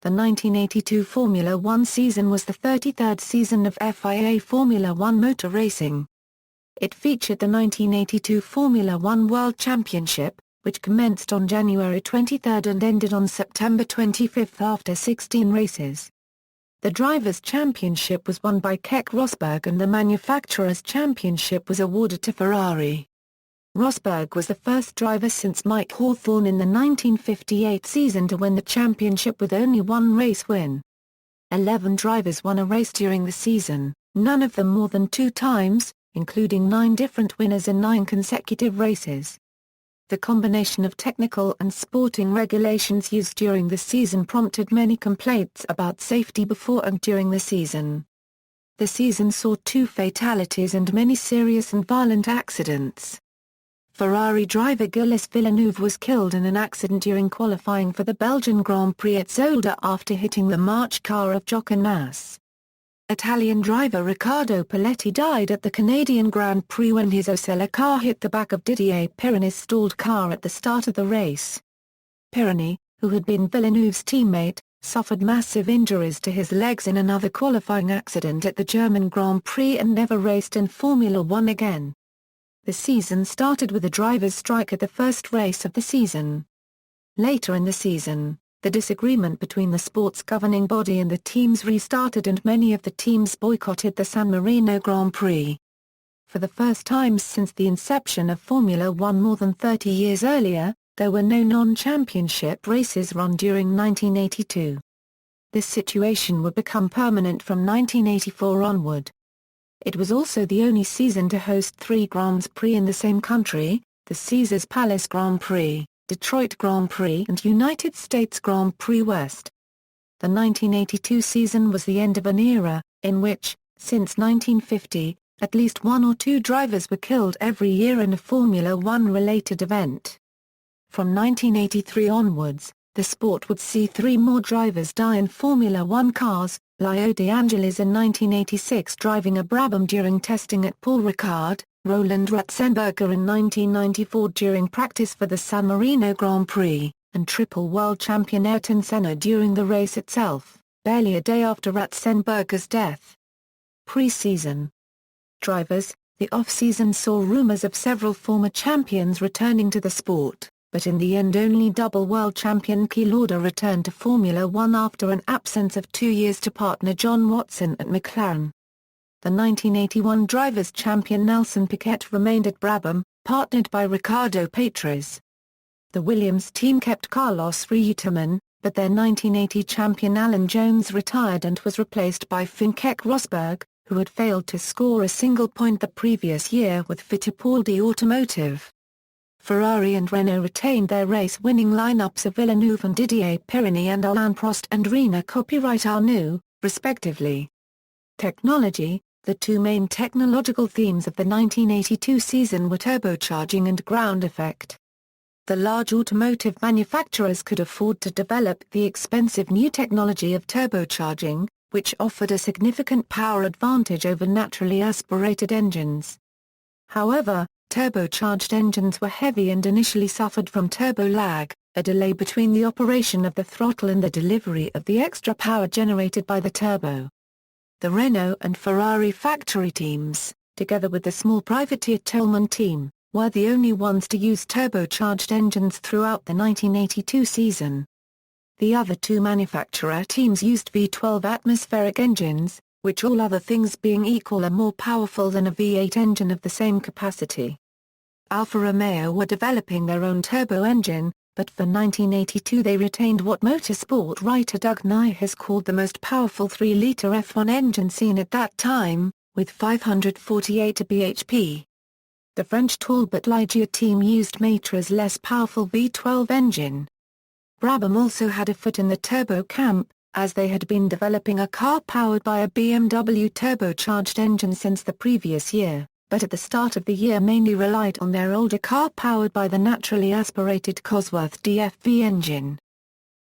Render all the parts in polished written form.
The 1982 Formula One season was the 33rd season of FIA Formula One motor racing. It featured the 1982 Formula One World Championship, which commenced on January 23 and ended on September 25 after 16 races. The Drivers' Championship was won by Keke Rosberg and the Manufacturers' Championship was awarded to Ferrari. Rosberg was the first driver since Mike Hawthorn in the 1958 season to win the championship with only one race win. 11 drivers won a race during the season, none of them more than 2 times, including 9 different winners in 9 consecutive races. The combination of technical and sporting regulations used during the season prompted many complaints about safety before and during the season. The season saw 2 fatalities and many serious and violent accidents. Ferrari driver Gilles Villeneuve was killed in an accident during qualifying for the Belgian Grand Prix at Zolder after hitting the March car of Jochen Mass. Italian driver Riccardo Paletti died at the Canadian Grand Prix when his Osella car hit the back of Didier Pironi's stalled car at the start of the race. Pironi, who had been Villeneuve's teammate, suffered massive injuries to his legs in another qualifying accident at the German Grand Prix and never raced in Formula One again. The season started with a driver's strike at the first race of the season. Later in the season, the disagreement between the sport's governing body and the teams restarted and many of the teams boycotted the San Marino Grand Prix. For the first time since the inception of Formula One more than 30 years earlier, there were no non-championship races run during 1982. This situation would become permanent from 1984 onward. It was also the only season to host 3 Grands Prix in the same country, the Caesars Palace Grand Prix, Detroit Grand Prix and United States Grand Prix West. The 1982 season was the end of an era, in which, since 1950, at least 1 or 2 drivers were killed every year in a Formula One-related event. From 1983 onwards, the sport would see 3 more drivers die in Formula One cars, Leo De Angelis in 1986 driving a Brabham during testing at Paul Ricard, Roland Ratzenberger in 1994 during practice for the San Marino Grand Prix, and triple world champion Ayrton Senna during the race itself, barely a day after Ratzenberger's death. Preseason. Drivers. The off-season saw rumors of several former champions returning to the sport, but in the end only double world champion Keke Rosberg returned to Formula One after an absence of 2 years to partner John Watson at McLaren. The 1981 Drivers' Champion Nelson Piquet remained at Brabham, partnered by Riccardo Patrese. The Williams team kept Carlos Reutemann, but their 1980 champion Alan Jones retired and was replaced by Keke Rosberg, who had failed to score a single point the previous year with Fittipaldi Automotive. Ferrari and Renault retained their race-winning lineups of Villeneuve and Didier Pironi and Alain Prost and Rena Copyright Arnoux, respectively. Technology. The 2 main technological themes of the 1982 season were turbocharging and ground effect. The large automotive manufacturers could afford to develop the expensive new technology of turbocharging, which offered a significant power advantage over naturally aspirated engines. However, turbocharged engines were heavy and initially suffered from turbo lag, a delay between the operation of the throttle and the delivery of the extra power generated by the turbo. The Renault and Ferrari factory teams, together with the small privateer Toleman team, were the only ones to use turbocharged engines throughout the 1982 season. The other 2 manufacturer teams used V12 atmospheric engines, which all other things being equal are more powerful than a V8 engine of the same capacity. Alfa Romeo were developing their own turbo engine, but for 1982 they retained what motorsport writer Doug Nye has called the most powerful 3-liter F1 engine seen at that time, with 548 bhp. The French Talbot Ligier team used Maitre's less powerful V12 engine. Brabham also had a foot in the turbo camp, as they had been developing a car powered by a BMW turbocharged engine since the previous year, but at the start of the year mainly relied on their older car powered by the naturally aspirated Cosworth DFV engine.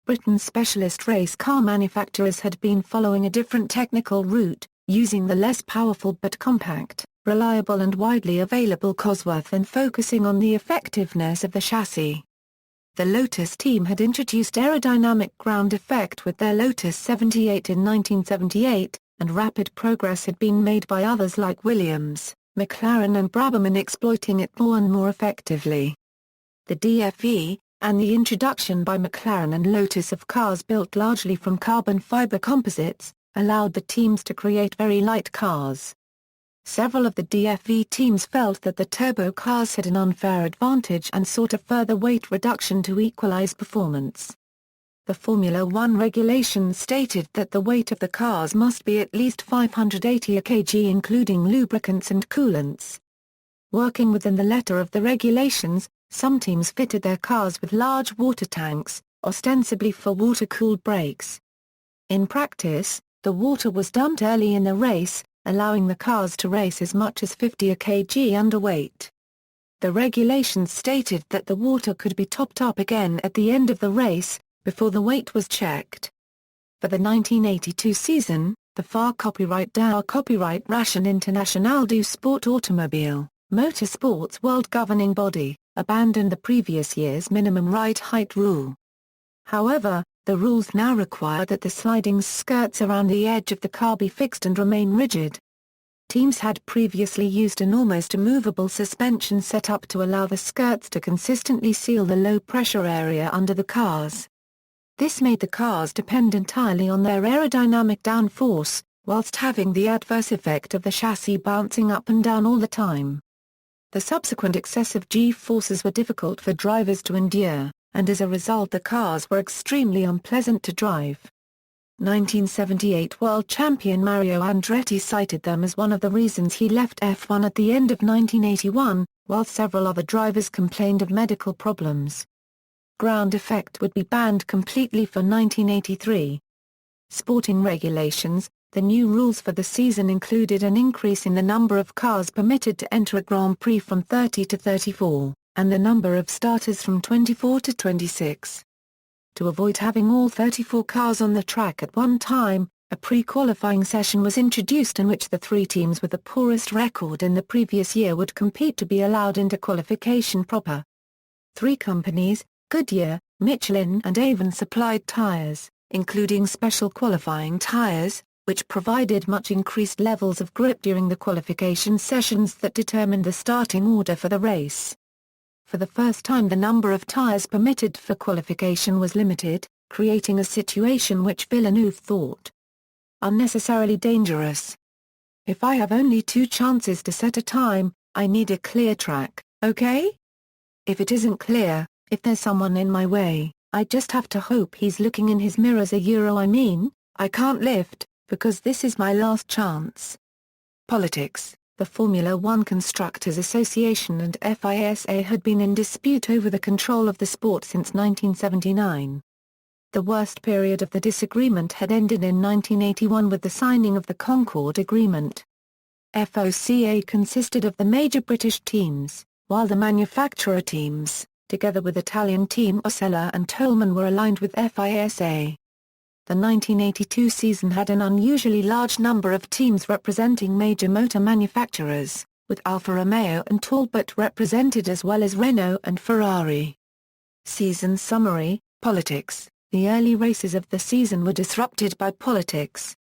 Britain's specialist race car manufacturers had been following a different technical route, using the less powerful but compact, reliable and widely available Cosworth and focusing on the effectiveness of the chassis. The Lotus team had introduced aerodynamic ground effect with their Lotus 78 in 1978, and rapid progress had been made by others like Williams, McLaren and Brabham in exploiting it more and more effectively. The DFE, and the introduction by McLaren and Lotus of cars built largely from carbon fiber composites, allowed the teams to create very light cars. Several of the DFE teams felt that the turbo cars had an unfair advantage and sought a further weight reduction to equalize performance. The Formula One regulations stated that the weight of the cars must be at least 580 kg including lubricants and coolants. Working within the letter of the regulations, some teams fitted their cars with large water tanks, ostensibly for water-cooled brakes. In practice, the water was dumped early in the race, allowing the cars to race as much as 50 kg underweight. The regulations stated that the water could be topped up again at the end of the race, before the weight was checked. For the 1982 season, the FIA Copyright Ration International du Sport Automobile, Motorsport's world governing body, abandoned the previous year's minimum ride height rule. However, the rules now require that the sliding skirts around the edge of the car be fixed and remain rigid. Teams had previously used an almost immovable suspension setup to allow the skirts to consistently seal the low-pressure area under the cars. This made the cars depend entirely on their aerodynamic downforce, whilst having the adverse effect of the chassis bouncing up and down all the time. The subsequent excessive G-forces were difficult for drivers to endure, and as a result the cars were extremely unpleasant to drive. 1978 world champion Mario Andretti cited them as one of the reasons he left F1 at the end of 1981, while several other drivers complained of medical problems. Ground effect would be banned completely for 1983. Sporting regulations. The new rules for the season included an increase in the number of cars permitted to enter a Grand Prix from 30 to 34, and the number of starters from 24 to 26. To avoid having all 34 cars on the track at one time, a pre-qualifying session was introduced in which the three teams with the poorest record in the previous year would compete to be allowed into qualification proper. Three companies, Goodyear, Michelin and Avon supplied tires, including special qualifying tires, which provided much increased levels of grip during the qualification sessions that determined the starting order for the race. For the first time the number of tires permitted for qualification was limited, creating a situation which Villeneuve thought unnecessarily dangerous. If I have only 2 chances to set a time, I need a clear track, okay? If it isn't clear, if there's someone in my way, I just have to hope he's looking in his mirrors I can't lift, because this is my last chance. Politics. The Formula One Constructors Association and FISA had been in dispute over the control of the sport since 1979. The worst period of the disagreement had ended in 1981 with the signing of the Concord Agreement. FOCA consisted of the major British teams, while the manufacturer teams, together with Italian team Osella and Toleman, were aligned with FISA. The 1982 season had an unusually large number of teams representing major motor manufacturers, with Alfa Romeo and Talbot represented as well as Renault and Ferrari. Season summary. Politics. The early races of the season were disrupted by politics.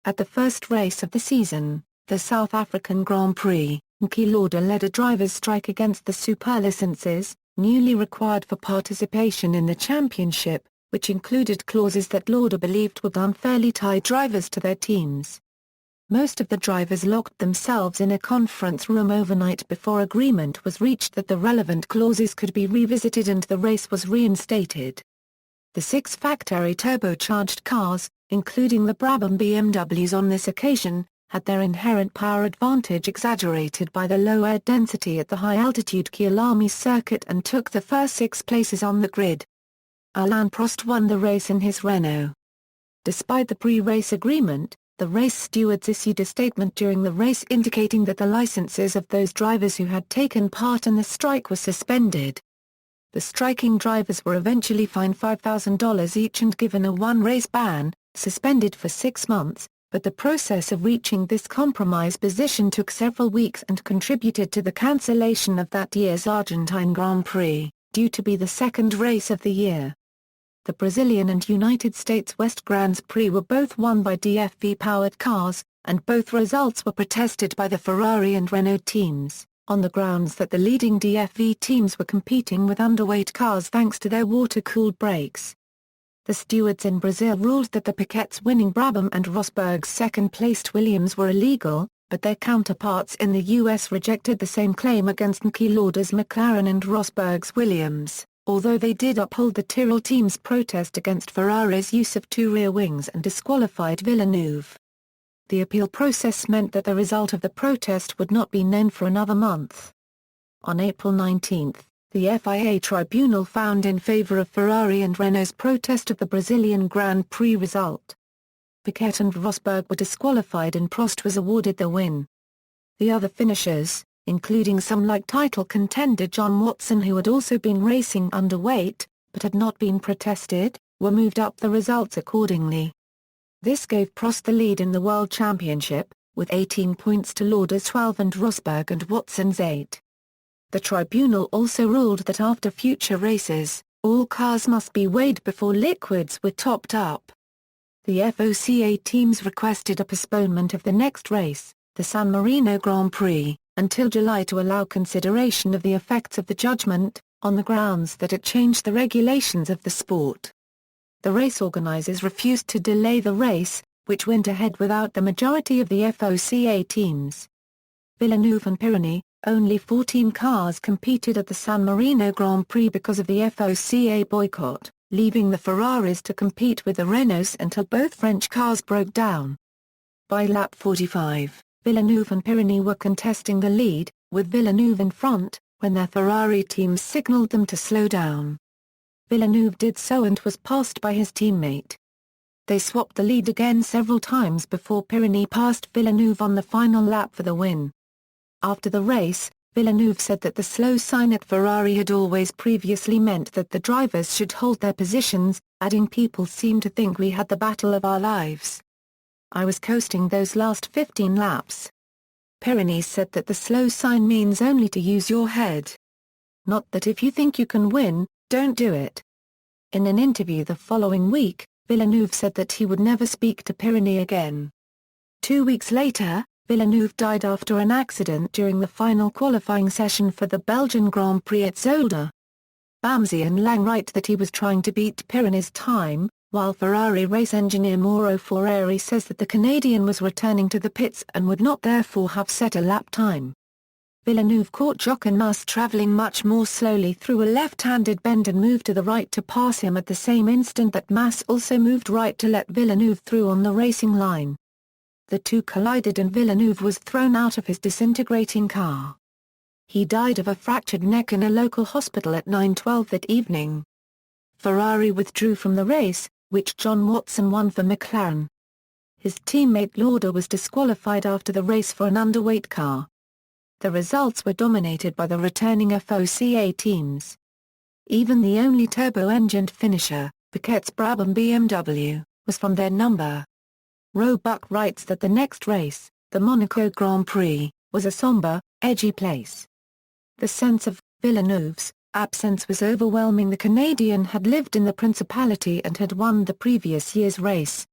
At the first race of the season, the South African Grand Prix, Niki Lauda led a drivers' strike against the superlicenses, newly required for participation in the championship, which included clauses that Lauda believed would unfairly tie drivers to their teams. Most of the drivers locked themselves in a conference room overnight before agreement was reached that the relevant clauses could be revisited and the race was reinstated. The 6 factory turbocharged cars, including the Brabham BMWs on this occasion, had their inherent power advantage exaggerated by the low air density at the high-altitude Kyalami circuit and took the first 6 places on the grid. Alain Prost won the race in his Renault. Despite the pre-race agreement, the race stewards issued a statement during the race indicating that the licenses of those drivers who had taken part in the strike were suspended. The striking drivers were eventually fined $5,000 each and given a 1-race ban, suspended for 6 months, but the process of reaching this compromise position took several weeks and contributed to the cancellation of that year's Argentine Grand Prix, due to be the second race of the year. The Brazilian and United States West Grands Prix were both won by DFV-powered cars, and both results were protested by the Ferrari and Renault teams, on the grounds that the leading DFV teams were competing with underweight cars thanks to their water-cooled brakes. The stewards in Brazil ruled that the Piquet's winning Brabham and Rosberg's second-placed Williams were illegal, but their counterparts in the US rejected the same claim against Niki Lauda's McLaren and Rosberg's Williams, although they did uphold the Tyrrell team's protest against Ferrari's use of two rear wings and disqualified Villeneuve. The appeal process meant that the result of the protest would not be known for another month. On April 19, the FIA tribunal found in favor of Ferrari and Renault's protest of the Brazilian Grand Prix result. Piquet and Rosberg were disqualified and Prost was awarded the win. The other finishers, including some like title contender John Watson who had also been racing underweight, but had not been protested, were moved up the results accordingly. This gave Prost the lead in the World Championship, with 18 points to Lauda's 12 and Rosberg and Watson's 8. The tribunal also ruled that after future races, all cars must be weighed before liquids were topped up. The FOCA teams requested a postponement of the next race, the San Marino Grand Prix, until July to allow consideration of the effects of the judgment, on the grounds that it changed the regulations of the sport. The race organizers refused to delay the race, which went ahead without the majority of the FOCA teams. Villeneuve and Pironi, only 14 cars competed at the San Marino Grand Prix because of the FOCA boycott, leaving the Ferraris to compete with the Renaults until both French cars broke down. By lap 45, Villeneuve and Pironi were contesting the lead, with Villeneuve in front, when their Ferrari teams signaled them to slow down. Villeneuve did so and was passed by his teammate. They swapped the lead again several times before Pironi passed Villeneuve on the final lap for the win. After the race, Villeneuve said that the slow sign at Ferrari had always previously meant that the drivers should hold their positions, adding people seem to think we had the battle of our lives. I was coasting those last 15 laps. Pironi said that the slow sign means only to use your head. Not that if you think you can win, don't do it. In an interview the following week, Villeneuve said that he would never speak to Pironi again. 2 weeks later, Villeneuve died after an accident during the final qualifying session for the Belgian Grand Prix at Zolder. Bamzi and Lang write that he was trying to beat Pironi's time, while Ferrari race engineer Mauro Ferrari says that the Canadian was returning to the pits and would not therefore have set a lap time. Villeneuve caught Jochen Mass travelling much more slowly through a left-handed bend and moved to the right to pass him at the same instant that Mass also moved right to let Villeneuve through on the racing line. The two collided and Villeneuve was thrown out of his disintegrating car. He died of a fractured neck in a local hospital at 9:12 that evening. Ferrari withdrew from the race, which John Watson won for McLaren. His teammate Lauda was disqualified after the race for an underweight car. The results were dominated by the returning FOCA teams. Even the only turbo-engined finisher, Piquet's Brabham BMW, was from their number. Roebuck writes that the next race, the Monaco Grand Prix, was a somber, edgy place. The sense of Villeneuve's absence was overwhelming. The Canadian had lived in the Principality and had won the previous year's race.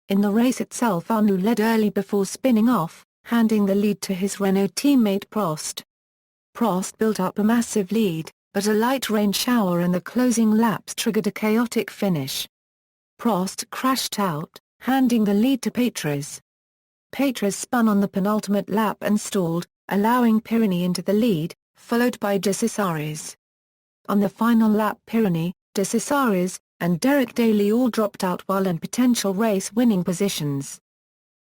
In the race itself Arnoux led early before spinning off, handing the lead to his Renault teammate Prost. Prost built up a massive lead, but a light rain shower in the closing laps triggered a chaotic finish. Prost crashed out, handing the lead to Patrese. Patrese spun on the penultimate lap and stalled, allowing Pironi into the lead, followed by De Cesaris. On the final lap Pironi, De Cesaris, and Derek Daly all dropped out while in potential race-winning positions.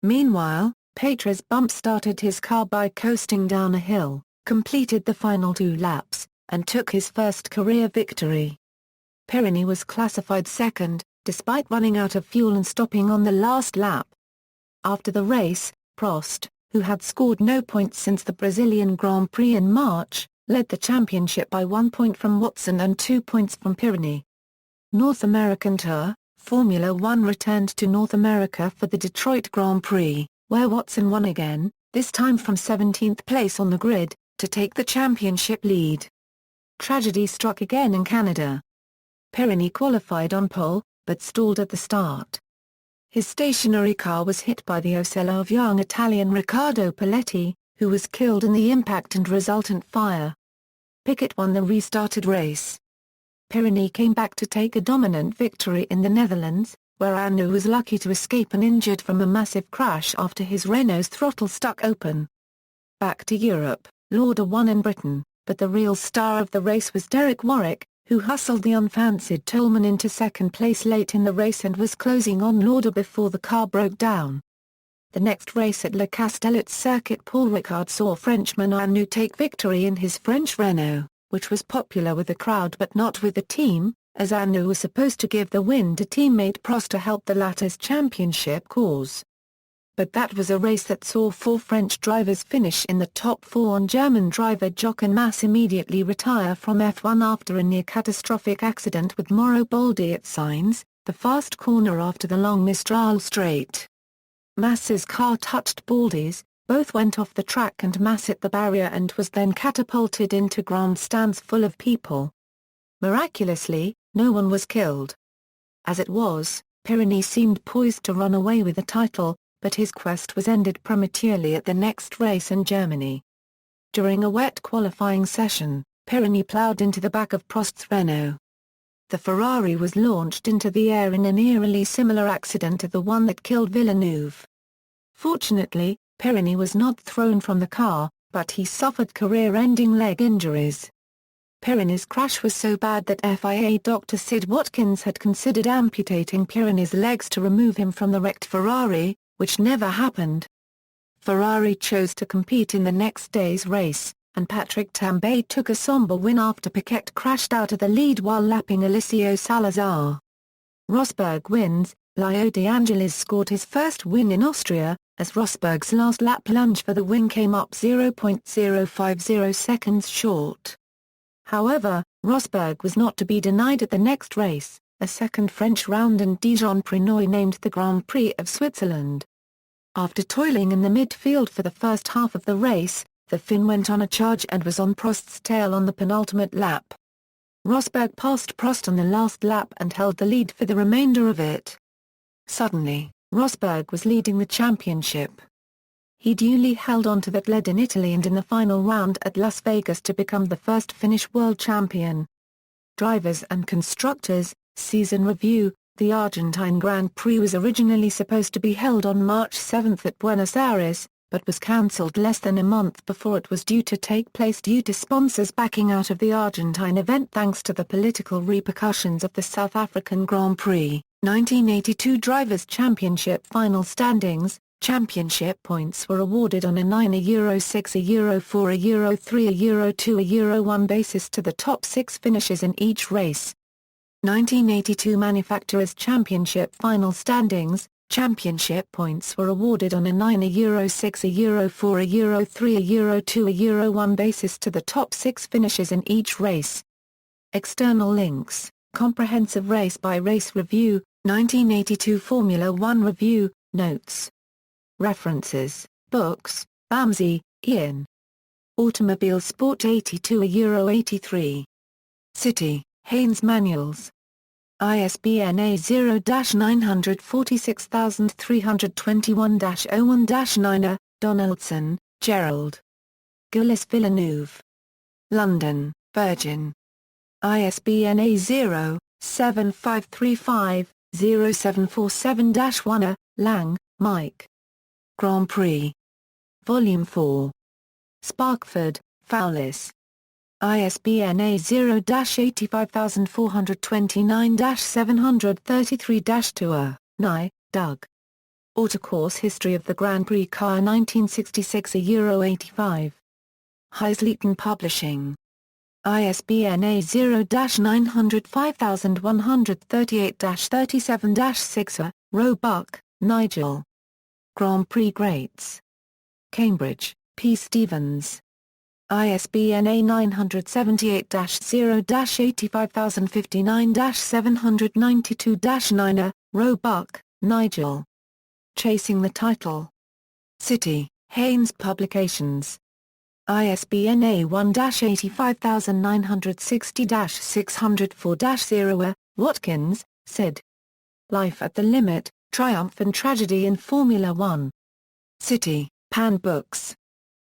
Meanwhile, Patrese bump-started his car by coasting down a hill, completed the final 2 laps, and took his first career victory. Pironi was classified second, despite running out of fuel and stopping on the last lap. After the race, Prost, who had scored no points since the Brazilian Grand Prix in March, led the championship by 1 point from Watson and 2 points from Pironi. North American Tour, Formula One returned to North America for the Detroit Grand Prix, where Watson won again, this time from 17th place on the grid, to take the championship lead. tragedy struck again in Canada. Pironi qualified on pole, but stalled at the start. His stationary car was hit by the Ocello of young Italian Riccardo Paletti, who was killed in the impact and resultant fire. Piquet won the restarted race. Pironi came back to take a dominant victory in the Netherlands, where Arnoux was lucky to escape uninjured from a massive crash after his Renault's throttle stuck open. Back to Europe, Lauda won in Britain, but the real star of the race was Derek Warwick, who hustled the unfancied Toleman into second place late in the race and was closing on Lauda before the car broke down. The next race at Le Castellet circuit, Paul Ricard saw Frenchman Arnoux take victory in his French Renault, which was popular with the crowd but not with the team, as Arnoux was supposed to give the win to teammate Prost to help the latter's championship cause. But that was a race that saw 4 French drivers finish in the top 4 and German driver Jochen Mass immediately retire from F1 after a near-catastrophic accident with Mauro Baldi at Sainz, the fast corner after the long Mistral straight. Mass's car touched Baldi's, both went off the track and Mass hit the barrier and was then catapulted into grandstands full of people. Miraculously, no one was killed. As it was, Pironi seemed poised to run away with the title, but his quest was ended prematurely at the next race in Germany. During a wet qualifying session, Pironi ploughed into the back of Prost's Renault. The Ferrari was launched into the air in an eerily similar accident to the one that killed Villeneuve. Fortunately, Pironi was not thrown from the car, but he suffered career-ending leg injuries. Pironi's crash was so bad that FIA doctor Sid Watkins had considered amputating Pironi's legs to remove him from the wrecked Ferrari, which never happened. Ferrari chose to compete in the next day's race, and Patrick Tambay took a somber win after Piquet crashed out of the lead while lapping Eliseo Salazar. Rosberg wins. Leo De Angelis scored his first win in Austria, as Rosberg's last lap lunge for the win came up 0.050 seconds short. However, Rosberg was not to be denied at the next race, a second French round and Dijon-Prenoy named the Grand Prix of Switzerland. After toiling in the midfield for the first half of the race, the Finn went on a charge and was on Prost's tail on the penultimate lap. Rosberg passed Prost on the last lap and held the lead for the remainder of it. Suddenly, Rosberg was leading the championship. He duly held on to that lead in Italy and in the final round at Las Vegas to become the first Finnish world champion. Drivers and Constructors, Season Review. The Argentine Grand Prix was originally supposed to be held on March 7 at Buenos Aires, but was cancelled less than a month before it was due to take place due to sponsors backing out of the Argentine event thanks to the political repercussions of the South African Grand Prix. 1982 Drivers' Championship final standings. Championship points were awarded on a €9, a €6, a €4, a €3, a €2, a €1 basis to the top 6 finishers in each race. 1982 Manufacturers' Championship final standings. Championship points were awarded on a €9, a €6, a €4, a €3, a €2, a €1 basis to the top 6 finishers in each race. External links. Comprehensive race-by-race review, 1982 Formula One review, notes. References, books, Bamsey, Ian. Automobile Sport 82 a €83. City, Haynes Manuals. ISBN A0-946321-01-9. Donaldson, Gerald. Gillis Villeneuve. London, Virgin. ISBN A0-7535-0747-1. Lang, Mike. Grand Prix. Volume 4. Sparkford, Fowlis. ISBN A0-85429-733-2. Nye, Doug. Autocourse History of the Grand Prix Car 1966 a €85. Heisleton Publishing. ISBN A0-905-138-37-6. Roebuck, Nigel. Grand Prix Greats. Cambridge, P. Stevens. ISBN A978-0-85059-792-9. Roebuck, Nigel. Chasing the Title. City, Haynes Publications. ISBN A1-85960-604-0. Watkins, Sid. Life at the Limit, Triumph and Tragedy in Formula One. City, Pan Books.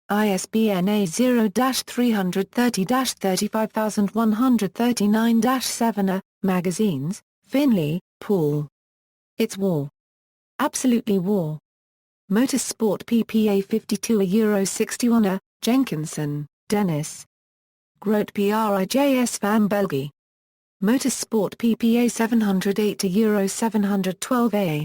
ISBN A0-330-35139-7. Magazines, Finley, Paul. It's War. Absolutely War. Motorsport PPA 52 €61. Jenkinson, Dennis. Grote Prijs van België. Motorsport PPA 708 €712 A.